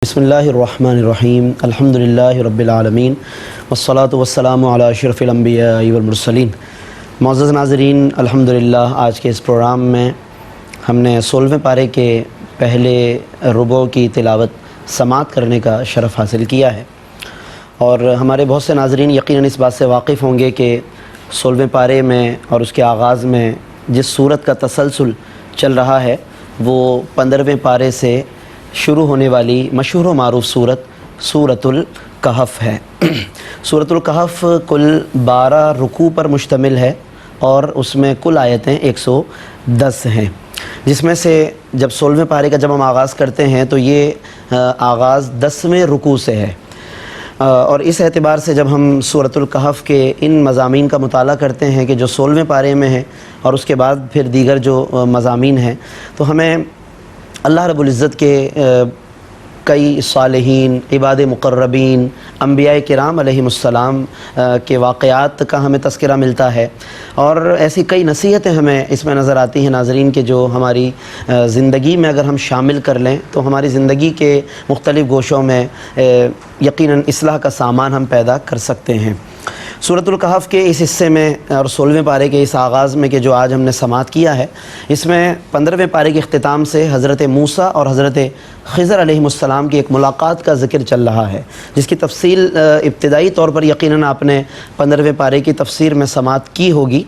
بسم اللہ الرحمن الرحیم الحمدللہ رب العالمین والصلاة والسلام علی اشرف الانبیاء والمرسلین۔ معزز ناظرین، الحمدللہ آج کے اس پروگرام میں ہم نے 16ویں پارے کے پہلے ربع کی تلاوت سماعت کرنے کا شرف حاصل کیا ہے، اور ہمارے بہت سے ناظرین یقیناً اس بات سے واقف ہوں گے کہ 16ویں پارے میں اور اس کے آغاز میں جس صورت کا تسلسل چل رہا ہے وہ 15ویں پارے سے شروع ہونے والی مشہور و معروف سورۃ الکہف ہے۔ سورۃ الکہف کل 12 رکوع پر مشتمل ہے اور اس میں کل آیتیں 110 ہیں، جس میں سے جب 16ویں پارے کا جب ہم آغاز کرتے ہیں تو یہ آغاز 10ویں رکوع سے ہے، اور اس اعتبار سے جب ہم سورۃ الکہف کے ان مضامین کا مطالعہ کرتے ہیں کہ جو 16ویں پارے میں ہیں اور اس کے بعد پھر دیگر جو مضامین ہیں، تو ہمیں اللہ رب العزت کے کئی صالحین، عباد مقربین، انبیاء کرام علیہم السلام کے واقعات کا ہمیں تذکرہ ملتا ہے، اور ایسی کئی نصیحتیں ہمیں اس میں نظر آتی ہیں ناظرین کہ جو ہماری زندگی میں اگر ہم شامل کر لیں تو ہماری زندگی کے مختلف گوشوں میں یقیناً اصلاح کا سامان ہم پیدا کر سکتے ہیں۔ سورۃ الکہف کے اس حصے میں اور 16ویں پارے کے اس آغاز میں کہ جو آج ہم نے سماعت کیا ہے، اس میں 15ویں پارے کے اختتام سے حضرت موسیٰ اور حضرت خضر علیہ السلام کی ایک ملاقات کا ذکر چل رہا ہے، جس کی تفصیل ابتدائی طور پر یقیناً آپ نے 15ویں پارے کی تفسیر میں سماعت کی ہوگی۔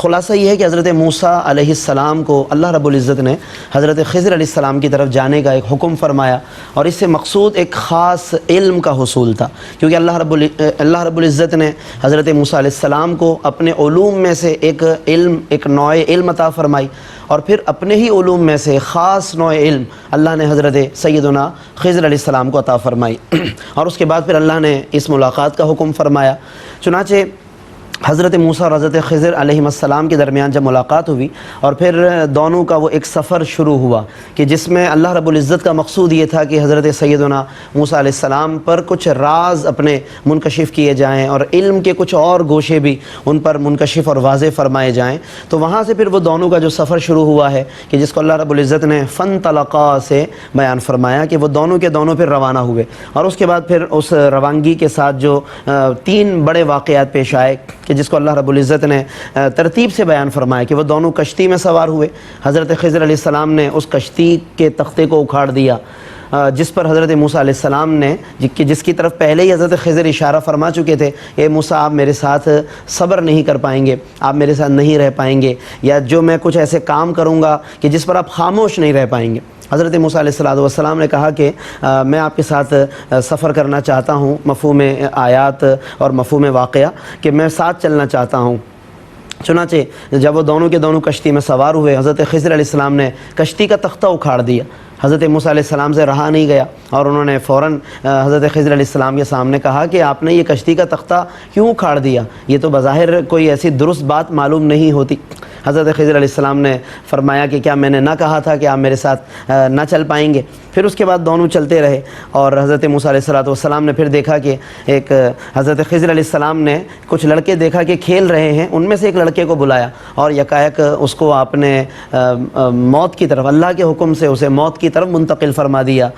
خلاصہ یہ ہے کہ حضرت موسیٰ علیہ السلام کو اللہ رب العزت نے حضرت خضر علیہ السلام کی طرف جانے کا ایک حکم فرمایا، اور اس سے مقصود ایک خاص علم کا حصول تھا، کیونکہ اللہ رب العزت نے حضرت موسیٰ علیہ السلام کو اپنے علوم میں سے ایک نوع علم عطا فرمائی، اور پھر اپنے ہی علوم میں سے خاص نوع علم اللہ نے حضرت سیدنا خضر علیہ السلام کو عطا فرمائی، اور اس کے بعد پھر اللہ نے اس ملاقات کا حکم فرمایا۔ چنانچہ حضرت موسیٰ اور حضرت خضر علیہ السلام کے درمیان جب ملاقات ہوئی اور پھر دونوں کا وہ ایک سفر شروع ہوا کہ جس میں اللہ رب العزت کا مقصود یہ تھا کہ حضرت سیدنا موسیٰ علیہ السلام پر کچھ راز اپنے منکشف کیے جائیں اور علم کے کچھ اور گوشے بھی ان پر منکشف اور واضح فرمائے جائیں۔ تو وہاں سے پھر وہ دونوں کا جو سفر شروع ہوا ہے کہ جس کو اللہ رب العزت نے فانطلقا سے بیان فرمایا کہ وہ دونوں کے دونوں پھر روانہ ہوئے، اور اس کے بعد پھر اس روانگی کے ساتھ جو 3 بڑے واقعات پیش آئے کہ جس کو اللہ رب العزت نے ترتیب سے بیان فرمایا کہ وہ دونوں کشتی میں سوار ہوئے۔ حضرت خضر علیہ السلام نے اس کشتی کے تختے کو اکھاڑ دیا جس پر حضرت موسیٰ علیہ السلام نے جس کی طرف پہلے ہی حضرت خضر اشارہ فرما چکے تھے، اے موسیٰ آپ میرے ساتھ صبر نہیں کر پائیں گے، آپ میرے ساتھ نہیں رہ پائیں گے، یا جو میں کچھ ایسے کام کروں گا کہ جس پر آپ خاموش نہیں رہ پائیں گے۔ حضرت موسیٰ علیہ السلام نے کہا کہ میں آپ کے ساتھ سفر کرنا چاہتا ہوں، مفہوم آیات اور مفہوم واقعہ کہ میں ساتھ چلنا چاہتا ہوں۔ چنانچہ جب وہ دونوں کے دونوں کشتی میں سوار ہوئے، حضرت خضر علیہ السلام نے کشتی کا تختہ اکھاڑ دیا۔ حضرت موسیٰ علیہ السلام سے رہا نہیں گیا، اور انہوں نے فوراً حضرت خضر علیہ السلام کے سامنے کہا کہ آپ نے یہ کشتی کا تختہ کیوں اکھاڑ دیا؟ یہ تو بظاہر کوئی ایسی درست بات معلوم نہیں ہوتی۔ حضرت خضر علیہ السلام نے فرمایا کہ کیا میں نے نہ کہا تھا کہ آپ میرے ساتھ نہ چل پائیں گے؟ پھر اس کے بعد دونوں چلتے رہے، اور حضرت موسیٰ علیہ السلام نے پھر دیکھا کہ ایک حضرت خضر علیہ السلام نے کچھ لڑکے دیکھا کہ کھیل رہے ہیں، ان میں سے ایک لڑکے کو بلایا اور یکایک اس کو آپ نے موت کی طرف، اللہ کے حکم سے اسے موت کی طرف منتقل فرما دیا۔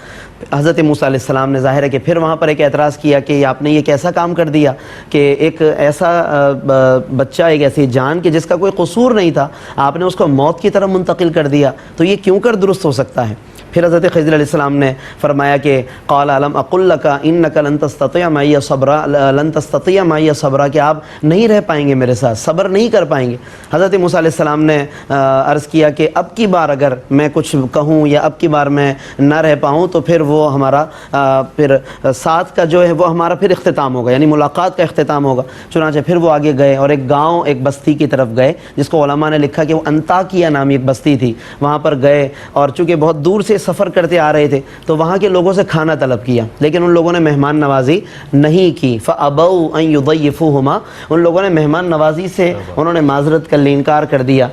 حضرت موسیٰ علیہ السلام نے ظاہر ہے کہ پھر وہاں پر ایک اعتراض کیا کہ آپ نے یہ کیسا کام کر دیا کہ ایک ایسا بچہ، ایک ایسی جان کہ جس کا کوئی قصور نہیں تھا، آپ نے اس کو موت کی طرف منتقل کر دیا، تو یہ کیوں کر درست ہو سکتا ہے؟ پھر حضرت خضر علیہ السلام نے فرمایا کہ قال الم اقل لک انک لن تستطیع معی صبرا کہ آپ نہیں رہ پائیں گے میرے ساتھ، صبر نہیں کر پائیں گے۔ حضرت موسیٰ علیہ السلام نے عرض کیا کہ اب کی بار اگر میں کچھ کہوں یا اب کی بار میں نہ رہ پاؤں تو پھر وہ ہمارا پھر ساتھ کا جو ہے وہ ہمارا پھر اختتام ہوگا، یعنی ملاقات کا اختتام ہوگا۔ چنانچہ پھر وہ آگے گئے اور ایک گاؤں، ایک بستی کی طرف گئے جس کو علماء نے لکھا کہ وہ انطاکیہ نامی ایک بستی تھی، وہاں پر گئے، اور چونکہ بہت دور سے سفر کرتے آ رہے تھے تو وہاں کے لوگوں سے کھانا طلب کیا، لیکن ان لوگوں نے مہمان نوازی نہیں کی۔ فَأَبَوْا أَن يُضَيِّفُوهُمَا، ان لوگوں نے مہمان نوازی سے انہوں نے معذرت کر لی، انکار کر دیا۔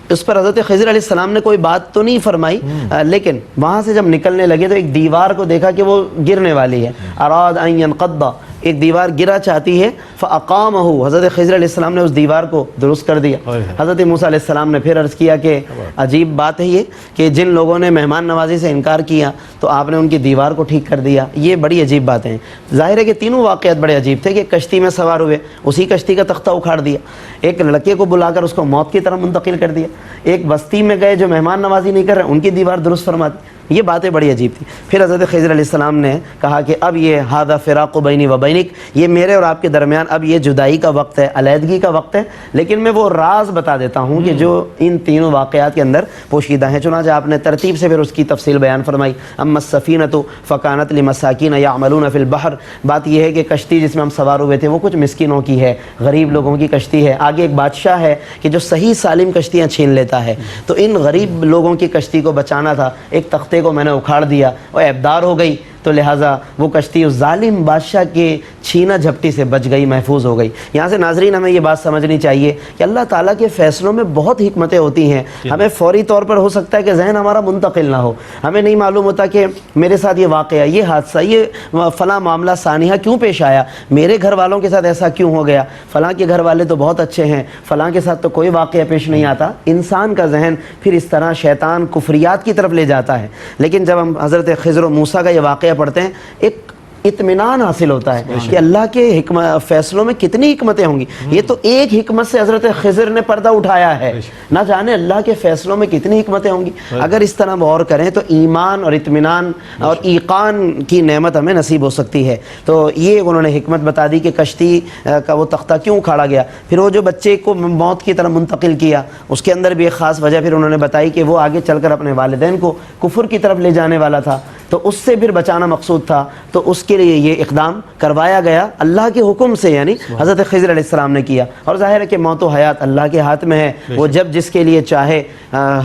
اس پر حضرت خضر علیہ السلام نے کوئی بات تو نہیں فرمائی، لیکن وہاں سے جب نکلنے لگے تو ایک دیوار کو دیکھا کہ وہ گرنے والی ہے۔ اراد ان ينقض ایک دیوار گرا چاہتی ہے فاقامہ، حضرت خضر علیہ السلام نے اس دیوار کو درست کر دیا۔ حضرت موسیٰ علیہ السلام نے پھر عرض کیا کہ عجیب بات ہے یہ کہ جن لوگوں نے مہمان نوازی سے انکار کیا تو آپ نے ان کی دیوار کو ٹھیک کر دیا، یہ بڑی عجیب باتیں ہیں۔ ظاہر ہے کہ تینوں واقعات بڑے عجیب تھے کہ کشتی میں سوار ہوئے، اسی کشتی کا تختہ اکھاڑ دیا، ایک لڑکے کو بلا کر اس کو موت کی طرف منتقل کر دیا، ایک بستی میں گئے جو مہمان نوازی نہیں کر رہے ان کی دیوار درست فرما دی، یہ باتیں بڑی عجیب تھی۔ پھر حضرت خضر علیہ السلام نے کہا کہ اب یہ ھذا فراق بینی و بینک، یہ میرے اور آپ کے درمیان اب یہ جدائی کا وقت ہے، علیحدگی کا وقت ہے، لیکن میں وہ راز بتا دیتا ہوں کہ جو ان تینوں واقعات کے اندر پوشیدہ ہیں۔ چنانچہ آپ نے ترتیب سے پھر اس کی تفصیل بیان فرمائی۔ اما السفینۃ فکانت لمساکین یعملون فی البحر، بات یہ ہے کہ کشتی جس میں ہم سوار ہوئے تھے وہ کچھ مسکینوں کی ہے، غریب لوگوں کی کشتی ہے۔ آگے ایک بادشاہ ہے کہ جو صحیح سالم کشتیاں چھین لیتا ہے، تو ان غریب لوگوں کی کشتی کو بچانا تھا، ایک تختے کو میں نے اکھاڑ دیا، وہ عیبدار ہو گئی، تو لہٰذا وہ کشتی اس ظالم بادشاہ کے چھینا جھپٹی سے بچ گئی، محفوظ ہو گئی۔ یہاں سے ناظرین ہمیں یہ بات سمجھنی چاہیے کہ اللہ تعالیٰ کے فیصلوں میں بہت حکمتیں ہوتی ہیں۔ ہمیں فوری طور پر ہو سکتا ہے کہ ذہن ہمارا منتقل نہ ہو، ہمیں نہیں معلوم ہوتا کہ میرے ساتھ یہ واقعہ، یہ حادثہ، یہ فلاں معاملہ سانحہ کیوں پیش آیا، میرے گھر والوں کے ساتھ ایسا کیوں ہو گیا، فلاں کے گھر والے تو بہت اچھے ہیں، فلاں کے ساتھ تو کوئی واقعہ پیش نہیں آتا۔ انسان کا ذہن پھر اس طرح شیطان کفریات کی طرف لے جاتا ہے، لیکن جب ہم حضرت خضر و موسیٰ کا یہ واقعہ پڑھتے ہیں ایک اطمینان حاصل ہوتا ہے کہ اللہ کے فیصلوں میں کتنی حکمتیں ہوں گی۔ یہ تو ایک حکمت سے حضرت خضر نے پردہ اٹھایا ہے، نہ جانے اللہ کے فیصلوں میں کتنی حکمتیں ہوں گی۔ اگر اس طرح غور کریں تو ایمان اور اطمینان اور ایقان کی نعمت ہمیں نصیب ہو سکتی ہے۔ تو یہ انہوں نے حکمت بتا دی کہ کشتی کا وہ تختہ کیوں اکھاڑا گیا۔ پھر وہ جو بچے کو موت کی طرف منتقل کیا، اس کے اندر بھی ایک خاص وجہ پھر انہوں نے بتائی کہ وہ آگے چل کر اپنے والدین کو کفر کی طرف لے جانے والا تھا، تو اس سے پھر بچانا مقصود تھا، تو اس کے لیے یہ اقدام کروایا گیا اللہ کے حکم سے، یعنی حضرت خضر علیہ السلام نے کیا۔ اور ظاہر ہے کہ موت و حیات اللہ کے ہاتھ میں ہے، وہ جب جس کے لیے چاہے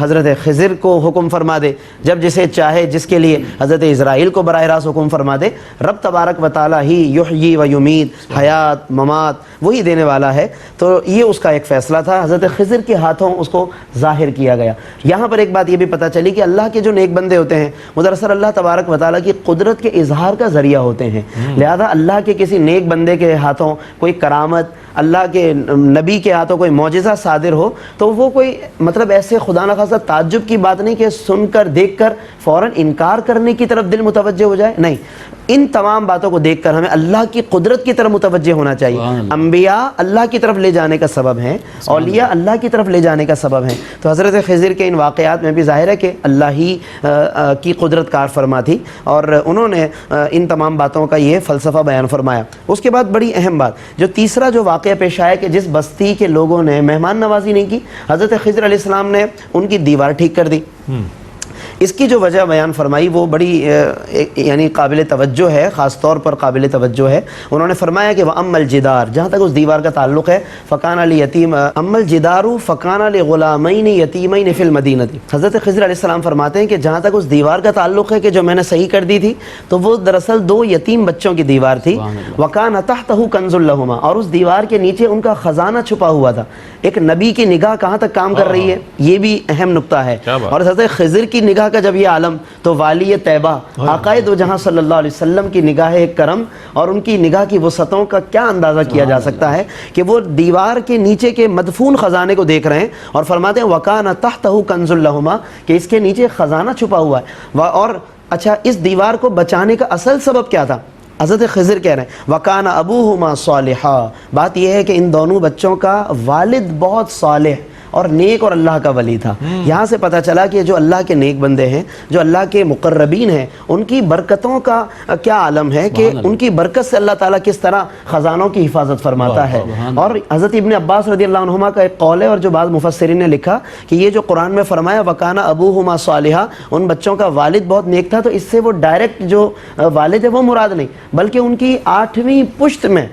حضرت خضر کو حکم فرما دے، جب جسے چاہے جس کے لیے حضرت اسرائیل کو براہ راست حکم فرما دے۔ رب تبارک و تعالیٰ ہی یحیی و یمیت، حیات ممات وہی دینے والا ہے، تو یہ اس کا ایک فیصلہ تھا، حضرت خضر کے ہاتھوں اس کو ظاہر کیا گیا۔ یہاں پر ایک بات یہ بھی پتہ چلی کہ اللہ کے جو نیک بندے ہوتے ہیں وہ دراصل اللہ تبارک و تعالیٰ کی قدرت کے اظہار کا ذریعہ ہوتے ہیں، لہذا اللہ کے کسی نیک بندے کے ہاتھوں کوئی کرامت، اللہ کے نبی کے ہاتھوں کوئی معجزہ صادر ہو تو وہ کوئی مطلب ایسے خدا نخواستہ تعجب کی بات نہیں کہ سن کر دیکھ کر فوراً انکار کرنے کی طرف دل متوجہ ہو جائے، نہیں، ان تمام باتوں کو دیکھ کر ہمیں اللہ کی قدرت کی طرف متوجہ ہونا چاہیے۔ انبیاء اللہ کی طرف لے جانے کا سبب ہیں، اولیاء اللہ کی طرف لے جانے کا سبب ہیں، تو حضرت خضر کے ان واقعات میں بھی ظاہر ہے کہ اللہ ہی کی قدرت کار فرما تھی، اور انہوں نے ان تمام باتوں کا یہ فلسفہ بیان فرمایا۔ اس کے بعد بڑی اہم بات، جو تیسرا جو واقعہ پیش آیا کہ جس بستی کے لوگوں نے مہمان نوازی نہیں کی، حضرت خضر علیہ السلام نے ان کی دیوار ٹھیک کر دی۔ اس کی جو وجہ بیان فرمائی وہ بڑی یعنی قابل توجہ ہے، خاص طور پر قابل توجہ ہے۔ انہوں نے فرمایا کہ وَأَمَّا الْجِدَارُ، جہاں تک اس دیوار کا تعلق ہے، فَكَانَ لِيَتِيمٍ أَمَّا الْجِدَارُ فَكَانَ لِغُلَامَيْنِ يَتِيمَيْنِ فِي الْمَدِينَةِ۔ حضرت خضر علیہ السلام فرماتے ہیں کہ جہاں تک اس دیوار کا تعلق ہے کہ جو میں نے صحیح کر دی تھی، تو وہ دراصل دو یتیم بچوں کی دیوار تھی۔ وَكَانَ تَحْتَهُ كَنْزٌ لَهُمَا، اور اس دیوار کے نیچے ان کا خزانہ چھپا ہوا تھا۔ ایک نبی کی نگاہ کہاں تک کام کر رہی ہے، یہ بھی اہم نقطہ ہے۔ اور حضرت خضر کی نگاہ کا جب یہ عالم، تو والی طیبہ آقائے دو جہاں صلی اللہ علیہ وسلم کی نگاہ کرم اور ان کی نگاہ کی وسعتوں کا کیا اندازہ کیا جا سکتا ہے کہ وہ دیوار کے نیچے کے مدفون خزانے کو دیکھ رہے ہیں اور فرماتے ہیں وَكَانَ تَحْتَهُ كَنْزٌ لَهُمَا، کہ اس کے نیچے خزانہ چھپا ہوا ہے۔ اور اچھا، اس دیوار کو بچانے کا اصل سبب کیا تھا؟ حضرت خضر کہہ رہے ہیں وَكَانَ أَبُوهُمَا صَالِحًا، بات یہ ہے کہ ان دونوں بچوں کا والد بہت صالح اور نیک اور اللہ کا ولی تھا۔ یہاں سے پتہ چلا کہ جو اللہ کے نیک بندے ہیں، جو اللہ کے مقربین ہیں، ان کی برکتوں کا کیا عالم ہے کہ ان کی برکت سے اللہ تعالیٰ کس طرح خزانوں کی حفاظت فرماتا ہے۔ اور حضرت ابن عباس رضی اللہ عنہما کا ایک قول ہے، اور جو بعض مفسرین نے لکھا کہ یہ جو قرآن میں فرمایا وَكَانَ أَبُوهُمَا صَالِحًا، ان بچوں کا والد بہت نیک تھا، تو اس سے وہ ڈائریکٹ جو والد ہے وہ مراد نہیں، بلکہ ان کی 8ویں پشت میں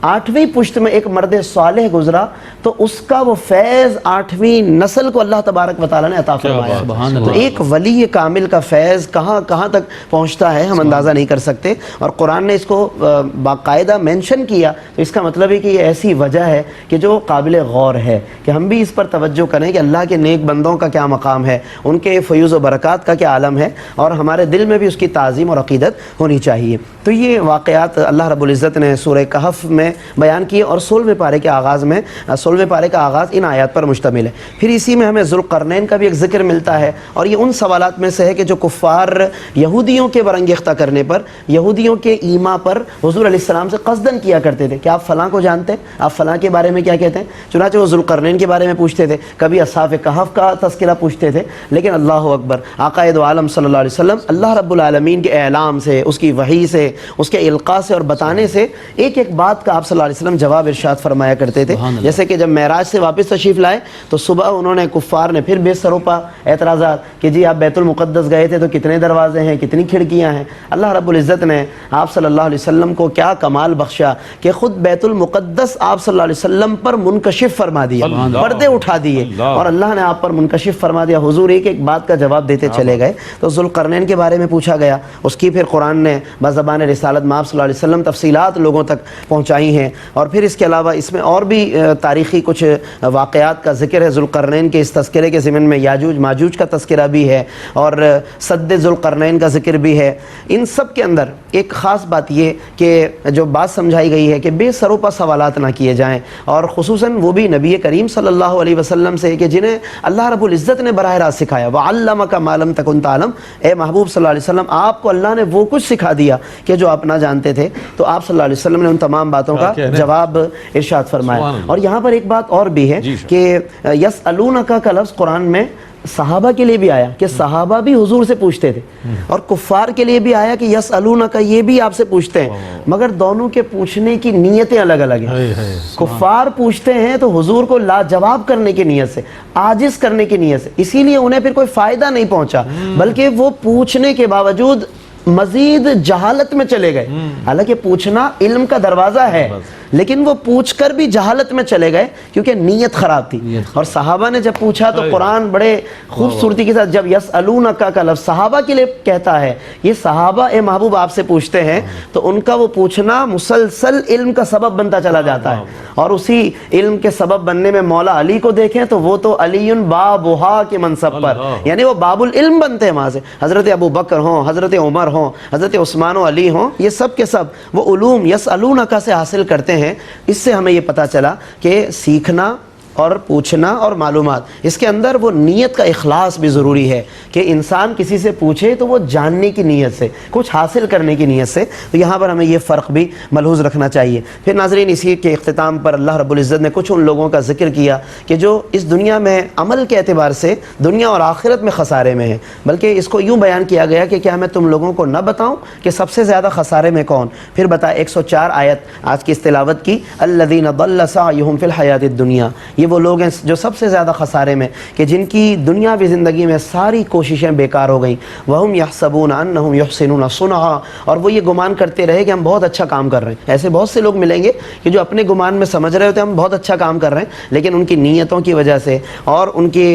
8ویں پشت میں ایک مرد صالح گزرا تو اس کا وہ فیض 8ویں نسل کو اللہ تبارک و تعالیٰ نے عطا فرمایا. تو ایک ولی کامل کا فیض کہاں کہاں تک پہنچتا ہے ہم اندازہ نہیں کر سکتے. اور قرآن نے اس کو باقاعدہ مینشن کیا, تو اس کا مطلب ہے کہ یہ ایسی وجہ ہے کہ جو قابل غور ہے کہ ہم بھی اس پر توجہ کریں کہ اللہ کے نیک بندوں کا کیا مقام ہے, ان کے فیوز و برکات کا کیا عالم ہے, اور ہمارے دل میں بھی اس کی تعظیم اور عقیدت ہونی چاہیے. تو یہ واقعات اللہ رب العزت نے سورہ کہف میں بیان کیے, اور 16ویں پارے کے آغاز میں 16ویں پارے کا آغاز ان آیات پر مشتمل ہے. پھر اسی میں ہمیں ذوالقرنین کا بھی ایک ذکر ملتا ہے, اور یہ ان سوالات میں سے ہے کہ جو کفار یہودیوں کے برانگیختہ کرنے پر, یہودیوں کے ایما پر حضور علیہ السلام سے قصدن کیا کرتے تھے کہ آپ فلاں کو جانتے ہیں, آپ فلاں کے بارے میں کیا کہتے ہیں. چنانچہ وہ ذوالقرنین کے بارے میں پوچھتے تھے, کبھی اصحاب کہف کا تذکرہ پوچھتے تھے. لیکن اللہ اکبر, آقا دو عالم صلی اللہ علیہ وسلم اللہ رب العالمین کے اعلام سے, اس کی وحی سے, اس کے القاء سے اور بتانے سے ایک ایک بات کا آپ صلی اللہ علیہ وسلم جواب ارشاد فرمایا کرتے تھے. جیسے کہ جب معراج سے واپس تشریف لائے تو صبح انہوں نے, کفار نے پھر بے سروپا اعتراضات کہ جی آپ بیت المقدس گئے تھے تو کتنے دروازے ہیں, کتنی کھڑکیاں ہیں. اللہ رب العزت نے آپ صلی اللہ علیہ وسلم کو کیا کمال بخشا کہ خود بیت المقدس آپ صلی اللہ علیہ وسلم پر منکشف فرما دیا, پردے اٹھا دیے, اور اللہ نے آپ پر منکشف فرما دیا. حضور ایک ایک بات کا جواب دیتے چلے گئے. تو ذوالقرنین کے بارے میں پوچھا گیا, اس کی پھر قرآن نے بزبان رسالت میں آپ صلی اللہ علیہ وسلم تفصیلات لوگوں تک پہنچائی ہیں. اور پھر اس کے علاوہ اس میں اور بھی تاریخی کچھ واقعات کا ذکر ہے. ذوالقرنین کے اس تذکرے کے ضمن میں یاجوج ماجوج کا تذکرہ بھی ہے, اور سد ذوالقرنین کا ذکر بھی ہے. ان سب کے اندر ایک خاص بات یہ کہ جو بات سمجھائی گئی ہے کہ بے سروپا سوالات نہ کیے جائیں, اور خصوصاً وہ بھی نبی کریم صلی اللہ علیہ وسلم سے کہ جنہیں اللہ رب العزت نے براہ راست سکھایا. وَعَلَّمَكَ مَا لَمْ تَكُنْ تَعْلَمْ, اے محبوب صلی اللہ علیہ وسلم آپ کو اللہ نے وہ کچھ سکھا دیا کہ جو آپ نہ جانتے تھے. تو آپ صلی اللہ علیہ وسلم نے ان تمام باتوں کا جواب ارشاد فرمایا. اور یہاں پر ایک بات اور بھی ہے کہ یسألونک کا لفظ قرآن میں صحابہ کے لیے بھی آیا کہ صحابہ بھی حضور سے پوچھتے تھے, اور کفار کے لیے بھی آیا کہ یسألونک, یہ بھی آپ سے پوچھتے ہیں, مگر دونوں کے پوچھنے کی نیتیں الگ الگ ہیں. کفار پوچھتے ہیں تو حضور کو لاجواب کرنے کی نیت سے, عاجز کرنے کی نیت سے, اسی لیے انہیں پھر کوئی فائدہ نہیں پہنچا, بلکہ وہ پوچھنے کے باوجود مزید جہالت میں چلے گئے. حالانکہ پوچھنا علم کا دروازہ ہے, لیکن وہ پوچھ کر بھی جہالت میں چلے گئے کیونکہ نیت خراب تھی. اور صحابہ نے جب پوچھا تو قرآن بڑے خوبصورتی کے ساتھ جب یسألونک کا لفظ صحابہ کے لیے کہتا ہے, یہ صحابہ اے محبوب آپ سے پوچھتے ہیں, تو ان کا وہ پوچھنا مسلسل علم کا سبب بنتا چلا جاتا ہے. اور اسی علم کے سبب بننے میں مولا علی کو دیکھیں تو وہ تو علی بابھا کے منصب پر, یعنی وہ باب العلم بنتے ہیں وہاں سے. حضرت ابو بکر ہوں, حضرت عمر ہوں, حضرت عثمان و علی ہوں, یہ سب کے سب وہ علوم یسألونک سے حاصل کرتے ہیں. اس سے ہمیں یہ پتہ چلا کہ سیکھنا اور پوچھنا اور معلومات, اس کے اندر وہ نیت کا اخلاص بھی ضروری ہے کہ انسان کسی سے پوچھے تو وہ جاننے کی نیت سے, کچھ حاصل کرنے کی نیت سے. تو یہاں پر ہمیں یہ فرق بھی ملحوظ رکھنا چاہیے. پھر ناظرین, اسی کے اختتام پر اللہ رب العزت نے کچھ ان لوگوں کا ذکر کیا کہ جو اس دنیا میں عمل کے اعتبار سے دنیا اور آخرت میں خسارے میں ہیں. بلکہ اس کو یوں بیان کیا گیا کہ کیا میں تم لوگوں کو نہ بتاؤں کہ سب سے زیادہ خسارے میں کون. پھر بتایا 104 آیت آج کی اس تلاوت کی, الذین ضل سعیہم فی الحیاۃ الدنیا, یہ وہ لوگ ہیں جو سب سے زیادہ خسارے میں کہ جن کی دنیاوی زندگی میں ساری کوششیں بیکار ہو گئیں. وَهُمْ يَحْسَبُونَ أَنَّهُمْ يُحْسِنُونَ صُنْعًا, اور وہ یہ گمان کرتے رہے کہ ہم بہت اچھا کام کر رہے ہیں. ایسے بہت سے لوگ ملیں گے کہ جو اپنے گمان میں سمجھ رہے ہوتے ہیں ہم بہت اچھا کام کر رہے ہیں, لیکن ان کی نیتوں کی وجہ سے اور ان کی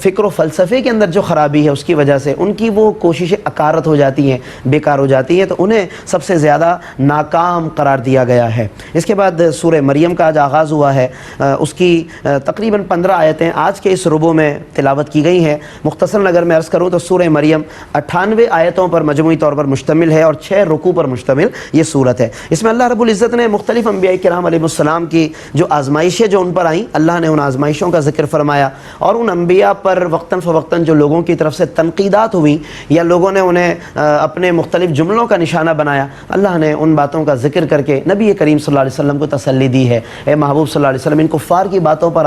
فکر و فلسفے کے اندر جو خرابی ہے اس کی وجہ سے ان کی وہ کوششیں اکارت ہو جاتی ہیں, بیکار ہو جاتی ہیں. تو انہیں سب سے زیادہ ناکام قرار دیا گیا ہے. اس کے بعد سورہ مریم کا آج آغاز ہوا ہے, اس کی تقریباً 15 آیتیں آج کے اس ربع میں تلاوت کی گئی ہیں. مختصراً اگر میں عرض کروں تو سورہ مریم 98 آیتوں پر مجموعی طور پر مشتمل ہے اور 6 رکوع پر مشتمل یہ صورت ہے. اس میں اللہ رب العزت نے مختلف انبیاء کرام علیہ السلام کی جو آزمائشیں جو ان پر آئیں, اللہ نے ان آزمائشوں کا ذکر فرمایا, اور ان انبیاء پر وقتاً فوقتاً جو لوگوں کی طرف سے تنقیدات ہوئیں یا لوگوں نے انہیں اپنے مختلف جملوں کا نشانہ بنایا, اللہ نے ان باتوں کا ذکر کر کے نبی کریم صلی اللہ علیہ وسلم کو تسلی دی ہے. اے محبوب صلی اللہ علیہ وسلم, ان کفار کی باتوں پر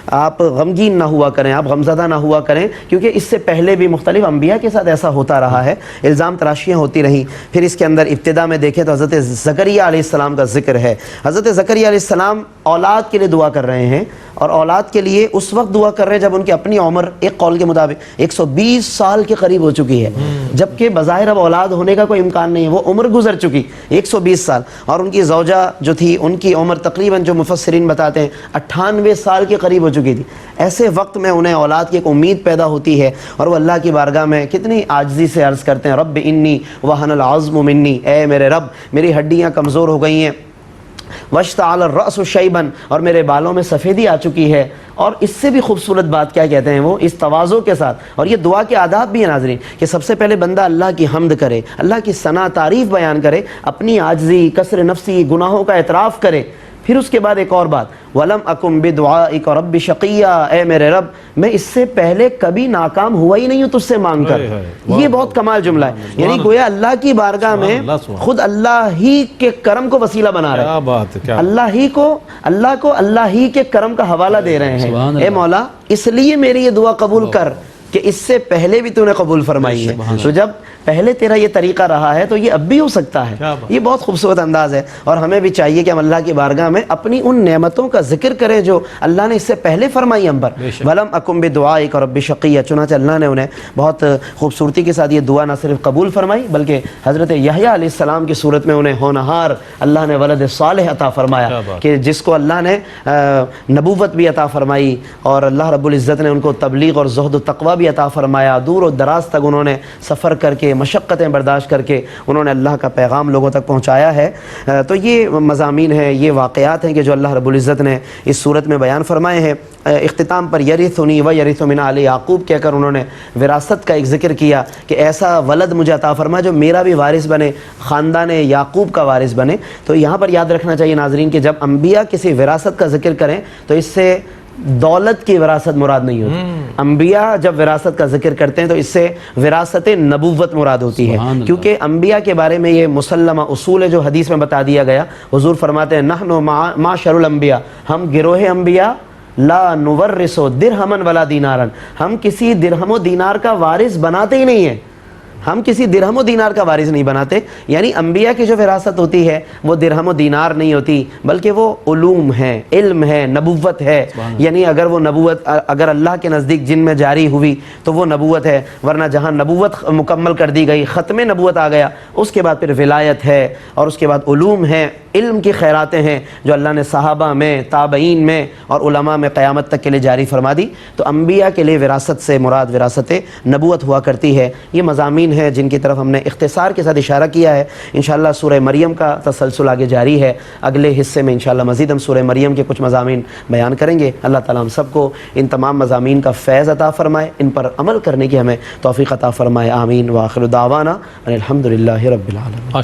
آپ غمگین نہ ہوا کریں, آپ غمزدہ نہ ہوا کریں, کیونکہ اس سے پہلے بھی مختلف انبیاء کے ساتھ ایسا ہوتا رہا ہے, الزام تراشیاں ہوتی رہیں. پھر اس کے اندر ابتدا میں دیکھیں تو حضرت زکریا علیہ السلام کا ذکر ہے. حضرت زکریا علیہ السلام اولاد کے لیے دعا کر رہے ہیں, اور اولاد کے لیے اس وقت دعا کر رہے ہیں جب ان کی اپنی عمر ایک قول کے مطابق 120 سال کے قریب ہو چکی ہے، جبکہ بظاہر اب اولاد ہونے کا کوئی امکان نہیں ہے، وہ عمر گزر چکی 120 سال، اور ان کی زوجہ جو تھی ان کی عمر تقریباً جو مفسرین بتاتے ہیں 98 سال کے قریب ہو چکی تھی۔ ایسے وقت میں انہیں اولاد کی ایک امید پیدا ہوتی ہے، اور وہ اللہ کی بارگاہ میں کتنی عاجزی سے عرض کرتے ہیں، رب انی وہن العظم منی، اے میرے رب میری ہڈیاں کمزور ہو گئی ہیں، واشتعل الرأس شیبا، اور میرے بالوں میں سفیدی آ چکی ہے۔ اور اس سے بھی خوبصورت بات کیا کہتے ہیں وہ اس تواضع کے ساتھ، اور یہ دعا کے آداب بھی ہیں ناظرین، کہ سب سے پہلے بندہ اللہ کی حمد کرے، اللہ کی ثنا تعریف بیان کرے، اپنی عاجزی، کسر نفسی، گناہوں کا اعتراف کرے۔ پھر اس کے بعد ایک اور بات، وَلَمْ أَكُمْ بِدُعَائِكَ رَبِّ شَقِيًّا، اے میرے رب میں اس سے پہلے کبھی ناکام ہوا ہی نہیں ہوں تجھ سے مانگ کر۔ یہ بہت کمال جملہ ہے، یعنی گویا اللہ کی بارگاہ میں خود اللہ ہی کے کرم کو وسیلہ بنا رہے ہیں، اللہ ہی کے کرم کا حوالہ دے رہے ہیں، اے مولا اس لیے میری یہ دعا قبول کر کہ اس سے پہلے بھی تو نے قبول فرمائی ہے، تو جب پہلے تیرا یہ طریقہ رہا ہے تو یہ اب بھی ہو سکتا ہے۔ یہ بہت خوبصورت انداز ہے، اور ہمیں بھی چاہیے کہ ہم اللہ کی بارگاہ میں اپنی ان نعمتوں کا ذکر کریں جو اللہ نے اس سے پہلے فرمائی ہم پر۔ وَلَمْ أَكُمْ بِدُعَائِكَ رَبِّ شَقِيًّا، چنانچہ اللہ نے انہیں بہت خوبصورتی کے ساتھ یہ دعا نہ صرف قبول فرمائی بلکہ حضرت یحییٰ علیہ السلام کی صورت میں انہیں ہونہار اللہ نے ولد صالح عطا فرمایا، کہ جس کو اللہ نے نبوت بھی عطا فرمائی، اور اللہ رب العزت نے ان کو تبلیغ اور زہد و تقوی بھی عطا فرمایا، دور و دراز تک انہوں نے سفر کر کے مشقتیں برداشت کر کے انہوں نے اللہ کا پیغام لوگوں تک پہنچایا ہے۔ تو یہ مضامین ہیں، یہ واقعات ہیں کہ جو اللہ رب العزت نے اس صورت میں بیان فرمائے ہیں۔ اختتام پر یرثنی و یرث من آل یعقوب کہہ کر انہوں نے وراثت کا ایک ذکر کیا کہ ایسا ولد مجھے عطا فرما جو میرا بھی وارث بنے، خاندان یعقوب کا وارث بنے۔ تو یہاں پر یاد رکھنا چاہیے ناظرین کہ جب انبیاء کسی وراثت کا ذکر کریں تو اس سے دولت کی وراثت مراد نہیں ہوتی، انبیاء جب وراثت کا ذکر کرتے ہیں تو اس سے وراثت نبوت مراد ہوتی ہے، کیونکہ انبیاء کے بارے میں یہ مسلمہ اصول ہے جو حدیث میں بتا دیا گیا۔ حضور فرماتے ہیں نحن معشر الانبیاء، ہم گروہ انبیاء لا نورث درہما ولا دینارا، ہم کسی درہم و دینار کا وارث بناتے ہی نہیں ہیں، ہم کسی درہم و دینار کا وارث نہیں بناتے۔ یعنی انبیاء کی جو وراثت ہوتی ہے وہ درہم و دینار نہیں ہوتی بلکہ وہ علوم ہے، علم ہے، نبوت ہے۔ یعنی اگر وہ نبوت اگر اللہ کے نزدیک جن میں جاری ہوئی تو وہ نبوت ہے، ورنہ جہاں نبوت مکمل کر دی گئی، ختم نبوت آ گیا، اس کے بعد پھر ولایت ہے، اور اس کے بعد علوم ہیں، علم کی خیراتیں ہیں جو اللہ نے صحابہ میں، تابعین میں اور علماء میں قیامت تک کے لیے جاری فرما دی۔ تو انبیاء کے لیے وراثت سے مراد وراثت نبوت ہوا کرتی ہے۔ یہ مضامین ہیں جن کی طرف ہم نے اختصار کے ساتھ اشارہ کیا ہے۔ انشاءاللہ سورہ مریم کا تسلسل آگے جاری ہے، اگلے حصے میں انشاءاللہ مزید ہم سورہ مریم کے کچھ مضامین بیان کریں گے۔ اللہ تعالیٰ ہم سب کو ان تمام مضامین کا فیض عطا فرمائے، ان پر عمل کرنے کی ہمیں توفیق عطا فرمائے، آمین۔ وآخر دعوانا ان الحمد للہ رب العالمین۔